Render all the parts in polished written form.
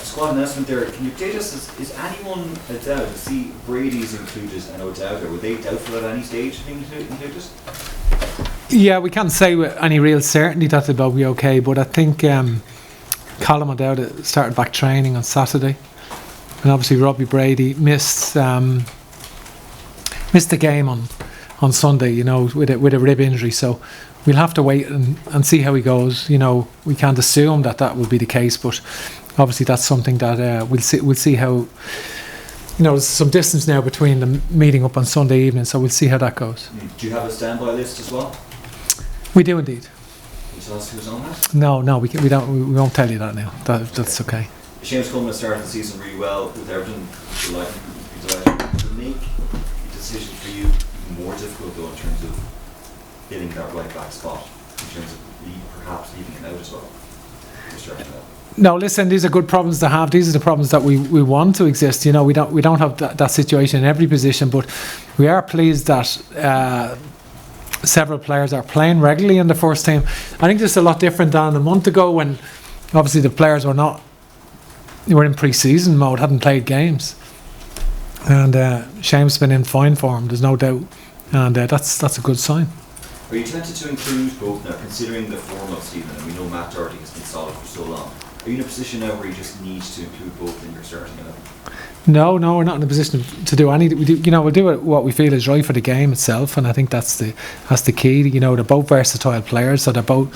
squad announcement there. Can you update us? Is anyone a doubt? I see Brady's included and O'Dowd. Were they doubtful at any stage of being included? Yeah, we can't say with any real certainty that they'll be okay, but I think Callum Robinson started back training on Saturday, and obviously Robbie Brady missed the game on Sunday, with a rib injury. So we'll have to wait and see how he goes. We can't assume that will be the case, but obviously that's something that we'll see how. There's some distance now between the meeting up on Sunday evening, so we'll see how that goes. Do you have a standby list as well? We do indeed. Can you tell us who's on that? No, we don't. We won't tell you that now. That's okay. Seamus Coleman started the season really well with Everton. Delighted to make the decision for you more difficult though in terms of filling that right back spot, in terms of perhaps leaving it out as well. No, listen, these are good problems to have. These are the problems that we want to exist. We don't have that situation in every position, but we are pleased that several players are playing regularly in the first team. I think this is a lot different than a month ago when obviously the players were in pre-season mode, hadn't played games. And Seamus been in fine form, there's no doubt, and that's a good sign. Are you tempted to include both now, considering the form of Stephen, and we know Matt Doherty has been solid for so long? Are you in a position now where you just need to include both in your starting 11? No, we're not in a position to do anything. We'll do what we feel is right for the game itself, and I think that's the key. They're both versatile players, so they're both,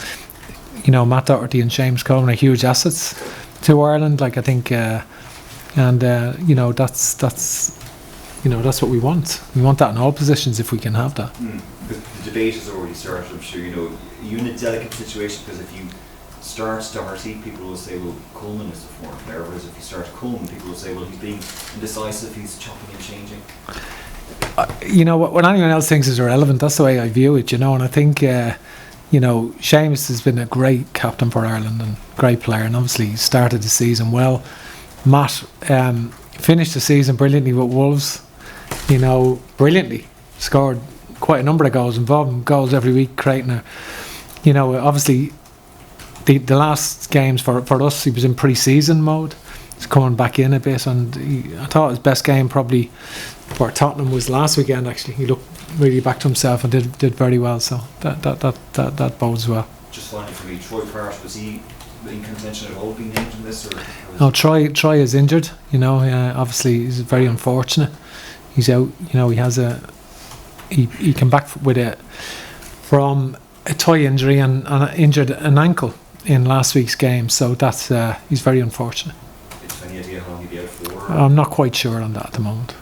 Matt Doherty and Seamus Coleman are huge assets to Ireland. I think, that's what we want. We want that in all positions if we can have that. The debate has already started. I'm sure you're in a delicate situation, because if you start Doherty, people will say, well, Coleman is the former player, whereas if you start Coleman, people will say, well, he's being indecisive, he's chopping and changing. What anyone else thinks is irrelevant, that's the way I view it, and I think Seamus has been a great captain for Ireland and great player, and obviously he started the season well. Matt finished the season brilliantly with Wolves, brilliantly, scored quite a number of goals, involved in goals every week, creating obviously the last games for us, he was in pre-season mode. He's coming back in a bit, and I thought his best game probably for Tottenham was last weekend. Actually, he looked really back to himself and did very well. So that bodes well. Just finally for me, Troy Parrott, was he in contention at all being named in this? No, Troy is injured. Obviously he's very unfortunate. He's out. He has he came back from a thigh injury and injured an ankle in last week's game, so that's he's very unfortunate. Any idea how long he'll be out for? I'm not quite sure on that at the moment.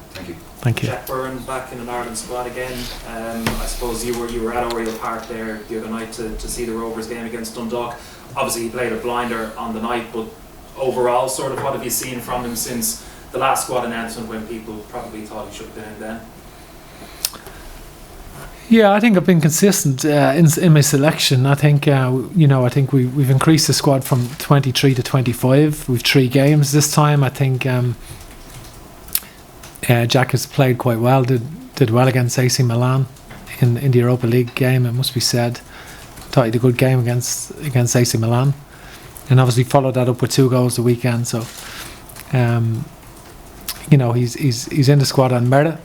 Thank you. Jack Byrne back in an Ireland squad again. I suppose you were at Oriel Park there the other night to see the Rovers game against Dundalk. Obviously he played a blinder on the night, but overall, sort of what have you seen from him since the last squad announcement, when people probably thought he should have been in then? Yeah, I think I've been consistent in my selection. I think we've increased the squad from 23 to 25. We've 3 games this time. I think Jack has played quite well. Did well against AC Milan in the Europa League game, it must be said. Thought he did a good game against AC Milan, and obviously followed that up with 2 goals the weekend. So he's in the squad on merit,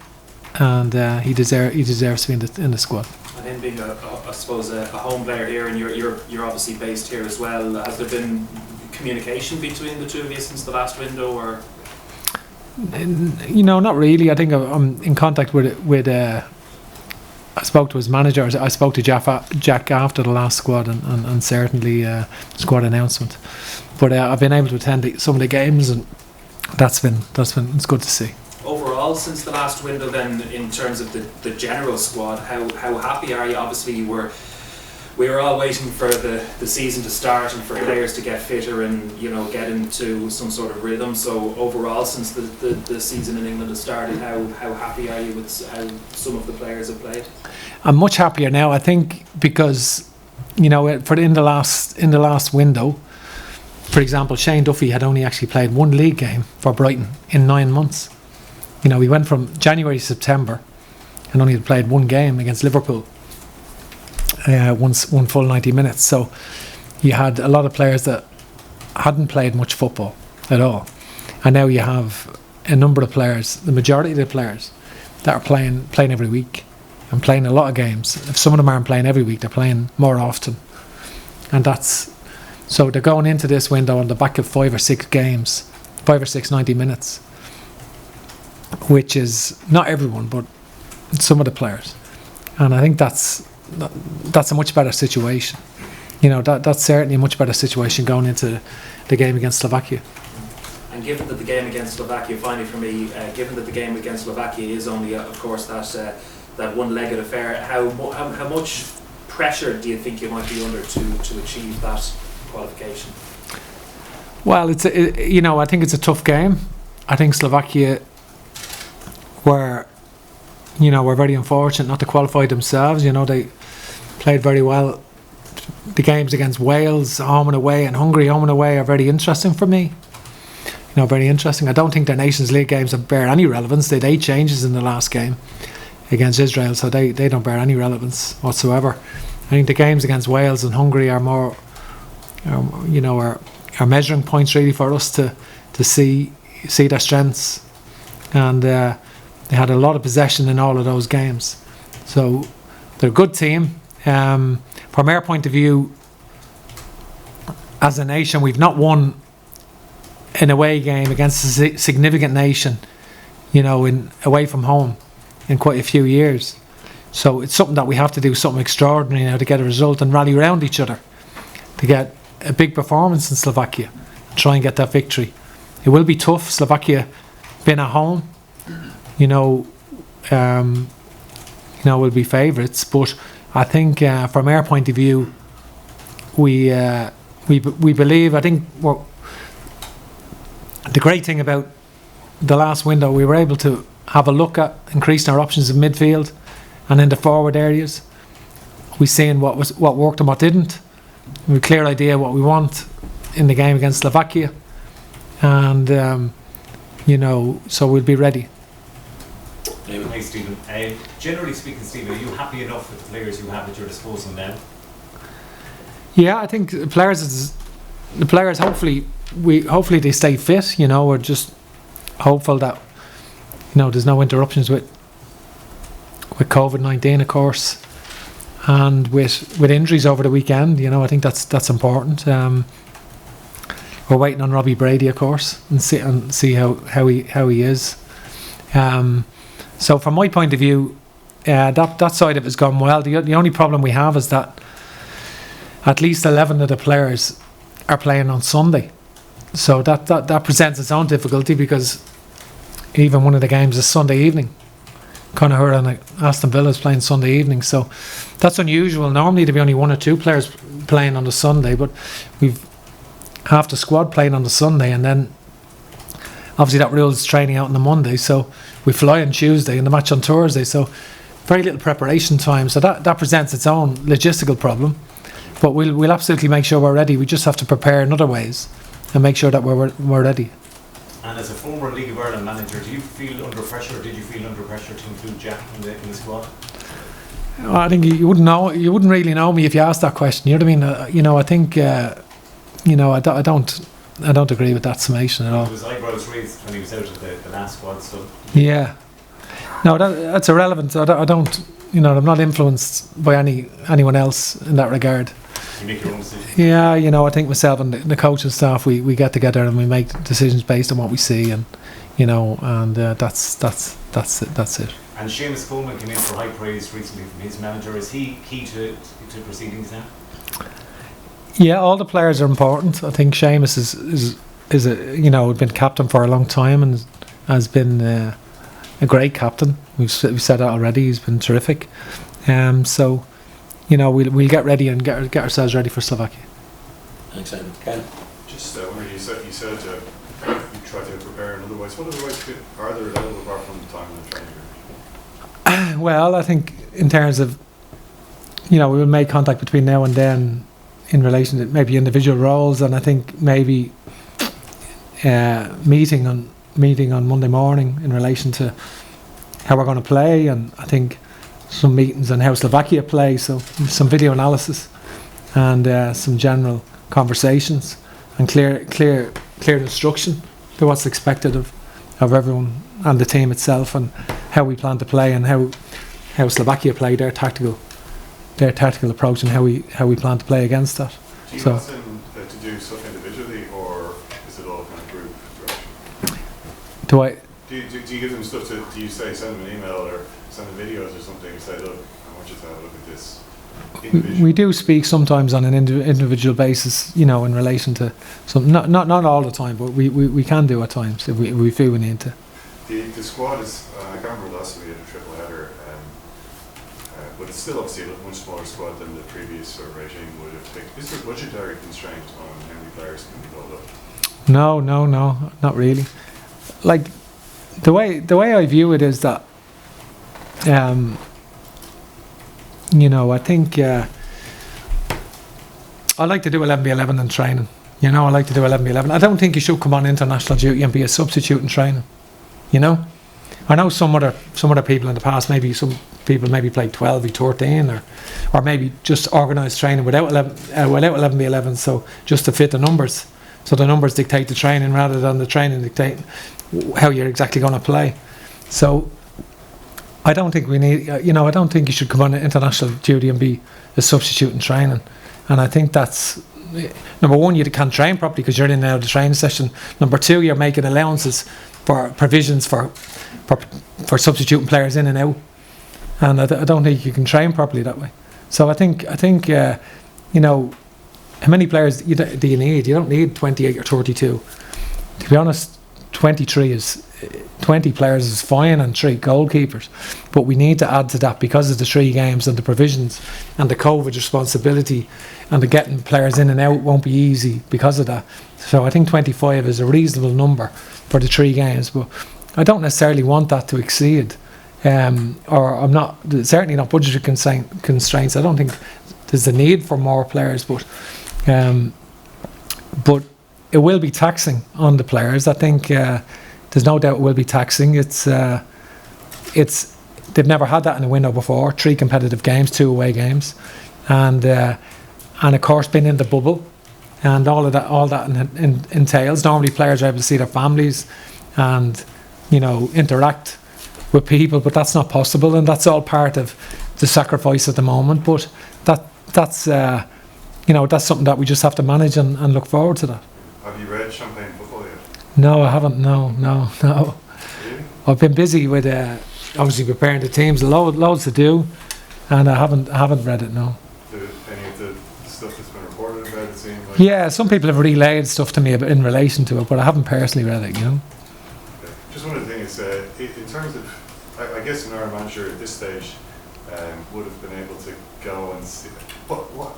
and he deserves to be in the squad. And him being I suppose a home player here, and you're obviously based here as well. Has there been communication between the two of you since the last window, or? Not really. I think I'm in contact with I spoke to his manager. I spoke to Jack after the last squad and certainly squad announcement. But I've been able to attend some of the games, and that's been it's good to see. Overall, since the last window, then, in terms of the general squad, how happy are you? Obviously, we were all waiting for the season to start and for players to get fitter and get into some sort of rhythm. So overall, since the season in England has started, how happy are you with how some of the players have played? I'm much happier now, I think, because in the last window, for example, Shane Duffy had only actually played 1 league game for Brighton in 9 months. We went from January to September and only had played 1 game against Liverpool. One full 90 minutes. So you had a lot of players that hadn't played much football, at all. And now you have a number of players, the majority of the players, that are playing every week and playing a lot of games. If some of them aren't playing every week, they're playing more often. And so they're going into this window on the back of 5 or 6 games, 5 or 6 90 minutes, which is not everyone, but some of the players. And I think that's a much better situation. That's certainly a much better situation going into the game against Slovakia. And given that the game against Slovakia, finally for me, given that the game against Slovakia is only, of course, that one-legged affair, how much pressure do you think you might be under to achieve that qualification? Well, I think it's a tough game. I think Slovakia were very unfortunate not to qualify themselves. They played very well. The games against Wales, home and away, and Hungary, home and away, are very interesting for me. Very interesting. I don't think their Nations League games bear any relevance. They had 8 changes in the last game against Israel, so they don't bear any relevance whatsoever. I think the games against Wales and Hungary are more, are measuring points really for us to see their strengths. And they had a lot of possession in all of those games. So they're a good team. From our point of view, as a nation, we've not won an away game against a significant nation, away from home in quite a few years. So it's something that we have to do, something extraordinary now to get a result and rally around each other to get a big performance in Slovakia and try and get that victory. It will be tough. Slovakia been at home, will be favourites, but I think from our point of view, we believe. I think the great thing about the last window, we were able to have a look at increasing our options in midfield and in the forward areas. We've seen what worked and what didn't. We have a clear idea what we want in the game against Slovakia, and so we'll be ready. Hey Stephen, generally speaking, Stephen, are you happy enough with the players you have at your disposal now? Yeah, I think the players hopefully they stay fit. We're just hopeful that there's no interruptions with COVID-19, of course, and with injuries over the weekend. I think that's important. We're waiting on Robbie Brady, of course, and see how he is. So from my point of view, that side of it's gone well. The only problem we have is that at least 11 of the players are playing on Sunday. So that presents its own difficulty, because even one of the games is Sunday evening. Connolly and Aston Villa is playing Sunday evening, so that's unusual. Normally there'd be only 1 or 2 players playing on the Sunday, but we've half the squad playing on the Sunday, and then obviously that rules training out on the Monday, so we fly on Tuesday and the match on Thursday, so very little preparation time. So that presents its own logistical problem, but we'll absolutely make sure we're ready. We just have to prepare in other ways and make sure that we're ready. And as a former League of Ireland manager, do you feel under pressure, or did you feel under pressure to include Jack in the squad? I think you wouldn't know. You wouldn't really know me if you asked that question. You know what I mean? I think I don't agree with that summation at all. His eyebrows raised when he was out of the last squad. So yeah, no, that's irrelevant. I don't. I'm not influenced by anyone else in that regard. You make your own decisions. Yeah, I think myself and the coaching staff, we get together and we make decisions based on what we see, and that's it. And Seamus Coleman came in for high praise recently from his manager. Is he key to proceedings now? Yeah, all the players are important. I think Seamus is been captain for a long time and has been a great captain. We've said that already. He's been terrific. So we'll get ready and get ourselves ready for Slovakia. Thanks, Aidan. Ken? Just when you said you try to prepare in other ways. What other ways are there available apart from the time in the training? Well, I think in terms of we will make contact between now and then in relation to maybe individual roles, and I think maybe meeting on Monday morning in relation to how we're going to play, and I think some meetings on how Slovakia play, so some video analysis and some general conversations and clear clear instruction to what's expected of everyone and the team itself, and how we plan to play, and how Slovakia play their tactical approach, and how we plan to play against that. Do you So- ask them to do stuff individually, or is it all kind of group direction? Do you give them stuff to, do you say send them an email or send them videos or something and say, look, I want you to have a look at this individually? We do speak sometimes on an individual basis, in relation to some, not all the time, but we can do at times if we feel we need to. The squad is, I can't remember last time we had a triple header, but it's still obviously a much smaller squad than the previous sort of regime would have picked. Is there budgetary constraint on how many players can be called up? No, not really. Like the way I view it is that, I think I like to do 11v11 in training. I like to do 11v11. I don't think you should come on international duty and be a substitute in training. I know some other people in the past, maybe some people played 12v13 or maybe just organised training without 11v11, so just to fit the numbers. So the numbers dictate the training rather than the training dictating how you're exactly going to play. So I don't think we need, I don't think you should come on international duty and be a substitute in training. And I think that's, number one, you can't train properly because you're in and out of the training session. Number two, you're making allowances for provisions for substituting players in and out. And I don't think you can train properly that way. So I think how many players do you need? You don't need 28 or 32. To be honest, 20 players is fine, and 3 goalkeepers. But we need to add to that because of the 3 games and the provisions and the COVID responsibility, and the getting players in and out won't be easy because of that. So I think 25 is a reasonable number for the 3 games, but I don't necessarily want that to exceed. Or I'm not, certainly not budgetary constraints. I don't think there's a need for more players, but it will be taxing on the players. I think there's no doubt it will be taxing. It's they've never had that in a window before. 3 competitive games, 2 away games, and of course being in the bubble, and all that entails. Normally players are able to see their families and interact with people, but that's not possible, and that's all part of the sacrifice at the moment. But that's something that we just have to manage and look forward to that. Have you read Champagne Football yet? No, I haven't. No. Really? I've been busy with obviously preparing the teams. Loads to do, and I haven't read it. No. Any of the stuff that's been reported about it seems like? Yeah, some people have relayed stuff to me in relation to it, but I haven't personally read it. Okay. Just one of the things, in terms of, I guess an Ireland manager at this stage would have been able to go and see. What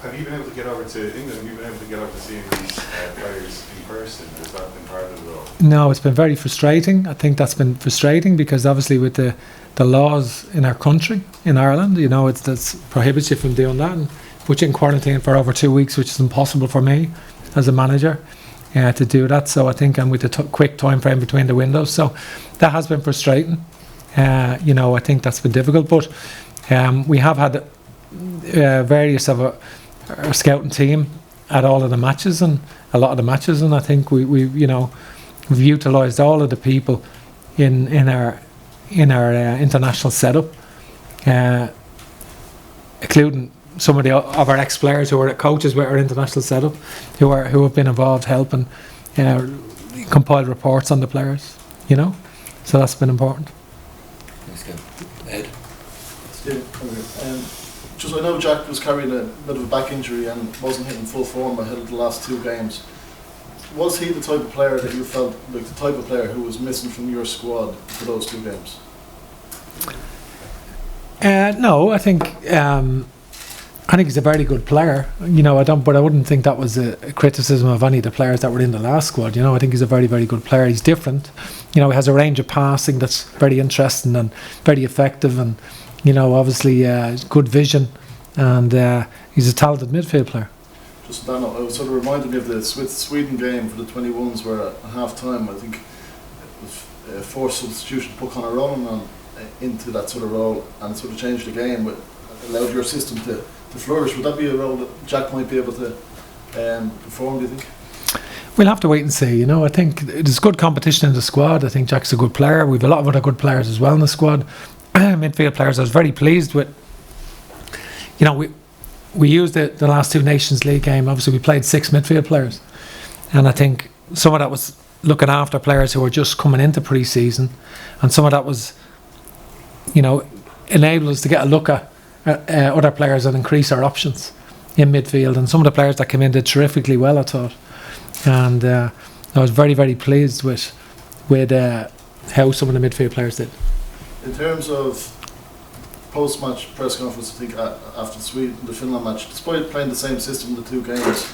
have you been able to get over to England? Have you been able to get over to seeing these players in person? Has that been part of it all? No, it's been very frustrating. I think that's been frustrating because obviously with the laws in our country, in Ireland, that's prohibits you from doing that, and put you in quarantine for over 2 weeks, which is impossible for me as a manager to do that. So I think I'm with the quick time frame between the windows. So that has been frustrating. I think that's been difficult, but we have had various of our scouting team at all of the matches and a lot of the matches, and I think we've utilised all of the people in our international setup, including some of our ex-players who are coaches with our international setup, who have been involved helping compile reports on the players. So that's been important. Thanks, Ken. Ed? Just I know Jack was carrying a bit of a back injury and wasn't hitting full form ahead of the last 2 games. Was he the type of player that you felt like the type of player who was missing from your squad for those 2 games? No, I think he's a very good player. But I wouldn't think that was a criticism of any of the players that were in the last squad. I think he's a very, very good player. He's different. He has a range of passing that's very interesting and very effective, and obviously good vision, and he's a talented midfield player. Just that note, it sort of reminded me of the Sweden game for the 21s, where at half time I think it was a forced substitution to put Connor Robinson into that sort of role, and it sort of changed the game, but allowed your system to flourish. Would that be a role that Jack might be able to perform, do you think? We'll have to wait and see. You know, I think there's good competition in the squad. I think Jack's a good player. We've a lot of other good players as well in the squad. Midfield players. I was very pleased with. You know, we used the last two Nations League game. Obviously, we played 6 midfield players, and I think some of that was looking after players who were just coming into pre-season, and some of that was, you know, enable us to get a look at other players and increase our options in midfield. And some of the players that came in did terrifically well, I thought. And I was very, very pleased with how some of the midfield players did. In terms of post-match press conference, I think after the Finland match, despite playing the same system in the 2 games,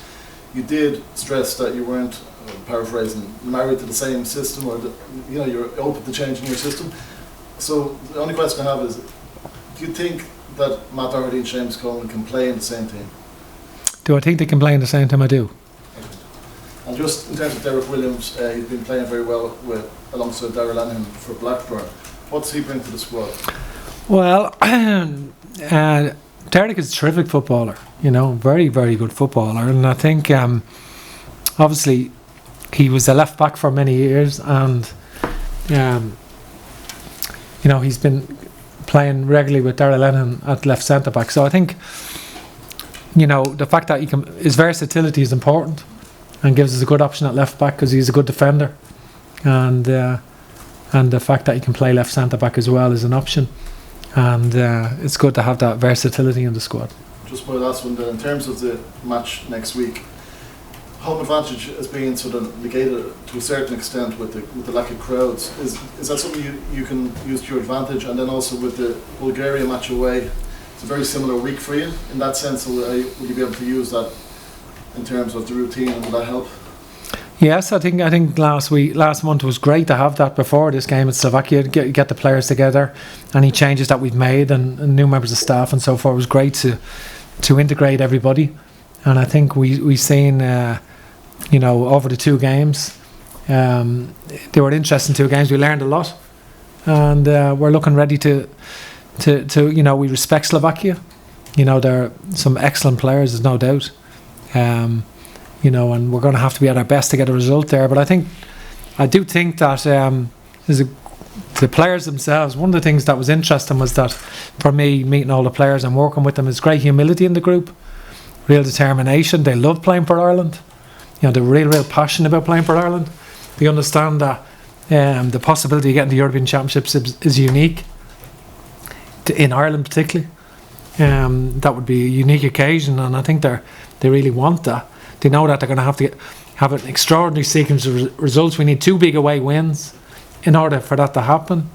you did stress that you weren't, paraphrasing, married to the same system, or you know, you're open to changing your system. So the only question I have is, do you think that Matt Doherty and Seamus Coleman can play in the same team? Do I think they can play in the same team? I do. And just in terms of Derrick Williams, he's been playing very well alongside Darrell Lenihan for Blackburn. What does he bring to the squad? Well, Derrick is a terrific footballer, you know, very, very good footballer. And I think, obviously, he was a left back for many years, and, you know, he's been playing regularly with Darrell Lenihan at left centre back. So I think, you know, the fact that his versatility is important and gives us a good option at left back because he's a good defender, and the fact that he can play left centre back as well is an option, and it's good to have that versatility in the squad. Just my last one then, in terms of the match next week, home advantage is being sort of negated to a certain extent with the lack of crowds. Is that something you can use to your advantage? And then also with the Bulgaria match away, it's a very similar week for you in that sense. So will you be able to use that in terms of the routine, and will that help? Yes, I think last month was great to have that before this game at Slovakia, get the players together. Any changes that we've made and new members of staff and so forth, was great to integrate everybody. And I think we've seen, you know, over the 2 games, they were interesting 2 games. We learned a lot, and we're looking ready to you know, we respect Slovakia. You know, they're some excellent players, there's no doubt. You know, and we're going to have to be at our best to get a result there. But I do think that the players themselves, one of the things that was interesting was that for me, meeting all the players and working with them, is great humility in the group, real determination. They love playing for Ireland. You know, they're real passionate about playing for Ireland. They understand that the possibility of getting the European Championships is unique, in Ireland particularly. That would be a unique occasion, and I think they really want that. They know that they're going to have an extraordinary sequence of results. We need 2 big away wins in order for that to happen.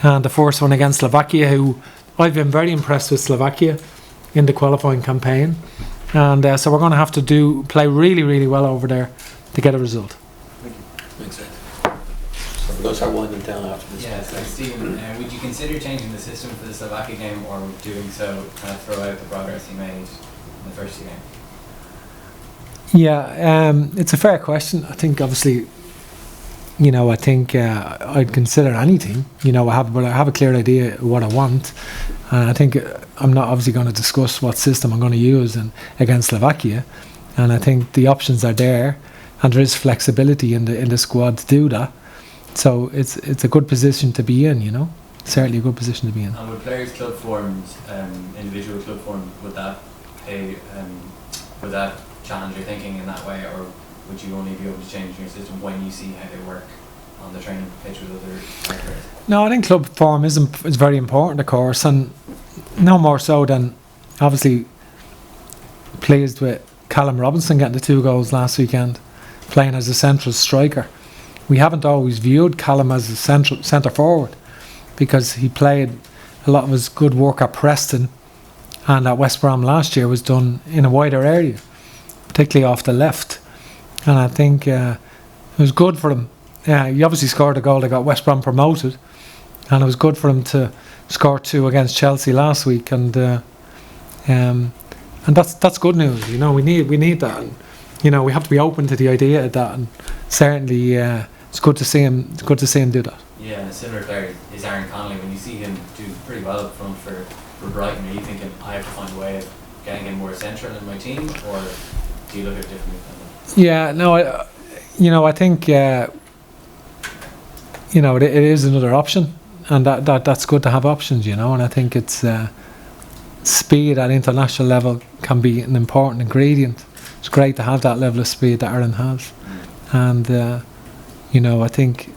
And the first one against Slovakia, who I've been very impressed with Slovakia in the qualifying campaign. And so we're going to have to play really, really well over there to get a result. Thank you. Makes sense. So we're going to start winding down after this. Yeah, so Stephen, would you consider changing the system for the Slovakia game, or doing so kind of throw out the progress you made in the first 2 games? Yeah, it's a fair question. I think obviously, you know, I think I'd consider anything. You know, I have a clear idea of what I want, and I think I'm not obviously going to discuss what system I'm going to use against Slovakia. And I think the options are there, and there is flexibility in the squad to do that. So it's a good position to be in. You know, certainly a good position to be in. And with players' club forms, individual club form, would that challenge your thinking in that way, or would you only be able to change your system when you see how they work on the training pitch with other players? No, I think club form is very important, of course, and no more so than obviously pleased with Callum Robinson getting the 2 goals last weekend, playing as a central striker. We haven't always viewed Callum as a centre forward, because he played a lot of his good work at Preston and at West Brom last year was done in a wider area, particularly off the left. And I think it was good for him. He obviously scored a goal that got West Brom promoted, and it was good for him to score 2 against Chelsea last week. And that's good news. You know, we need that. And, you know, we have to be open to the idea of that. And certainly, it's good to see him. It's good to see him do that. Yeah, and a similar player is Aaron Connolly. When you see him do pretty well up front for Brighton, are you thinking, I have to find a way of getting him more central in my team, or do you look at it differently? Yeah, no, I think it is another option, and that's good to have options, and I think it's speed at international level can be an important ingredient. It's great to have that level of speed that Ireland has, and I think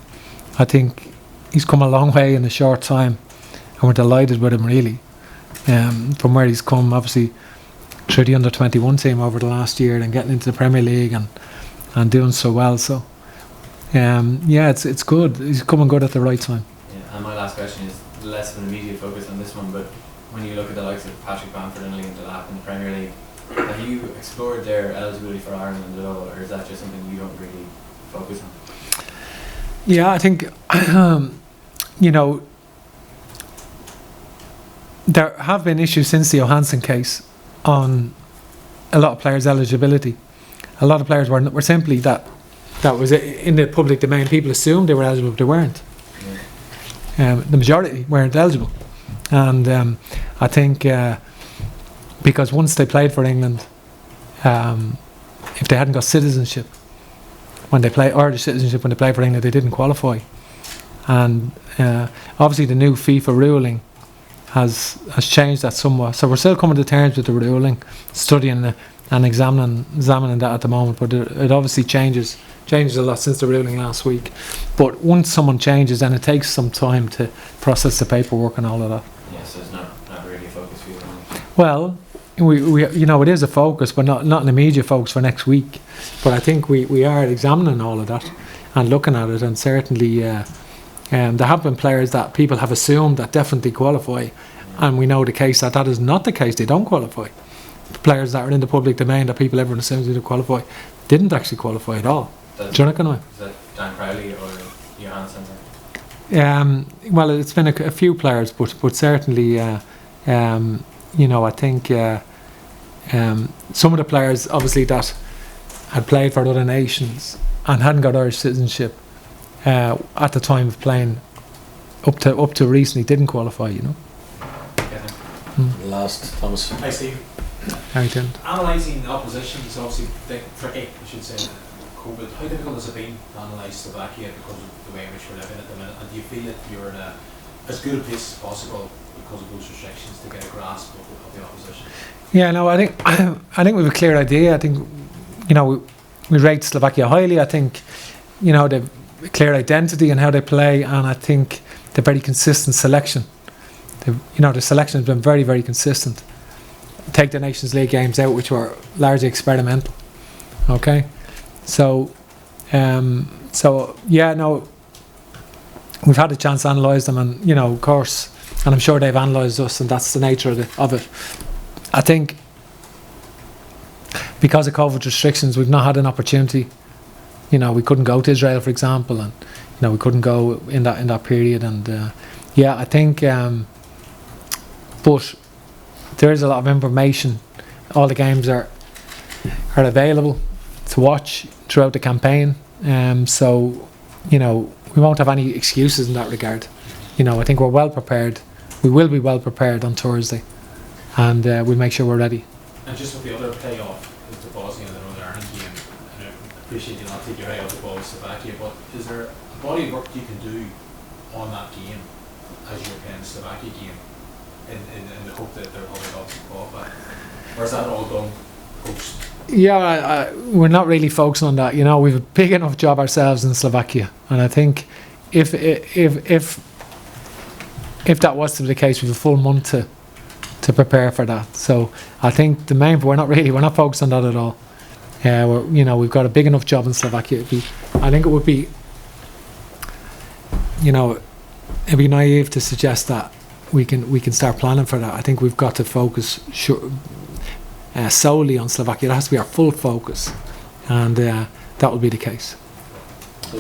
he's come a long way in a short time, and we're delighted with him really, from where he's come, obviously through the under-21 team over the last year and getting into the Premier League and doing so well. So it's good. He's coming good at the right time. Yeah, and my last question is less of an immediate focus on this one, but when you look at the likes of Patrick Bamford and Liam Delap in the Premier League, have you explored their eligibility for Ireland at all, or is that just something you don't really focus on? Yeah, I think there have been issues since the Johansson case on a lot of players' eligibility. A lot of players were simply that was in the public domain. People assumed they were eligible, but they weren't. The majority weren't eligible, and I think because once they played for England, if they hadn't got citizenship when they play, or the citizenship when they played for England, they didn't qualify. And obviously the new FIFA ruling has changed that somewhat. So we're still coming to terms with the ruling, studying it and examining that at the moment. But it obviously changes a lot since the ruling last week. But once someone changes, then it takes some time to process the paperwork and all of that. Yeah, so it's not really a focus for you. Well, we it is a focus, but not an immediate focus for next week. But I think we are examining all of that and looking at it, and certainly there have been players that people have assumed that definitely qualify, and we know the case that is not the case. They don't qualify. The players that are in the public domain that people everyone assumes they qualify didn't actually qualify at all. Is that Dan Crowley or Johansson? Well, it's been a few players, but certainly I think some of the players obviously that had played for other nations and hadn't got Irish citizenship at the time of playing up to recently didn't qualify. Last, Thomas. Hi, Steve. How you doing? Analysing the opposition is obviously tricky, I should say. COVID. How difficult has it been to analyse Slovakia because of the way in which we're living at the minute? And do you feel that you're in as good a place as possible because of those restrictions to get a grasp of the opposition? Yeah, no, I think we have a clear idea. I think we rate Slovakia highly. I think they've a clear identity in how they play, and I think they're very consistent selection. The selection has been very, very consistent. Take the Nations League games out, which were largely experimental. Okay, so yeah, no, we've had a chance to analyse them, and of course, and I'm sure they've analysed us, and that's the nature of it. I think because of COVID restrictions, we've not had an opportunity. We couldn't go to Israel, for example, and we couldn't go in that period, and I think, but there is a lot of information. All the games are available to watch throughout the campaign, so we won't have any excuses in that regard. I think we're well prepared. We will be well prepared on Thursday, and we'll make sure we're ready. And just with the other playoff, the Bosnia and the Northern Ireland game, and I appreciate you not take your eye off the ball with Slovakia, but is there a body of work you can do on that game as you're playing the Slovakia game in the hope that they're probably not to qualify? Or is that all done post? Yeah, we're not really focusing on that. We've a big enough job ourselves in Slovakia, and I think if that was to be the case, we've a full month to prepare for that. So I think we're not focused on that at all. We've got a big enough job in Slovakia. I think it would be, it'd be naive to suggest that we can start planning for that. I think we've got to focus solely on Slovakia. It has to be our full focus, and that will be the case.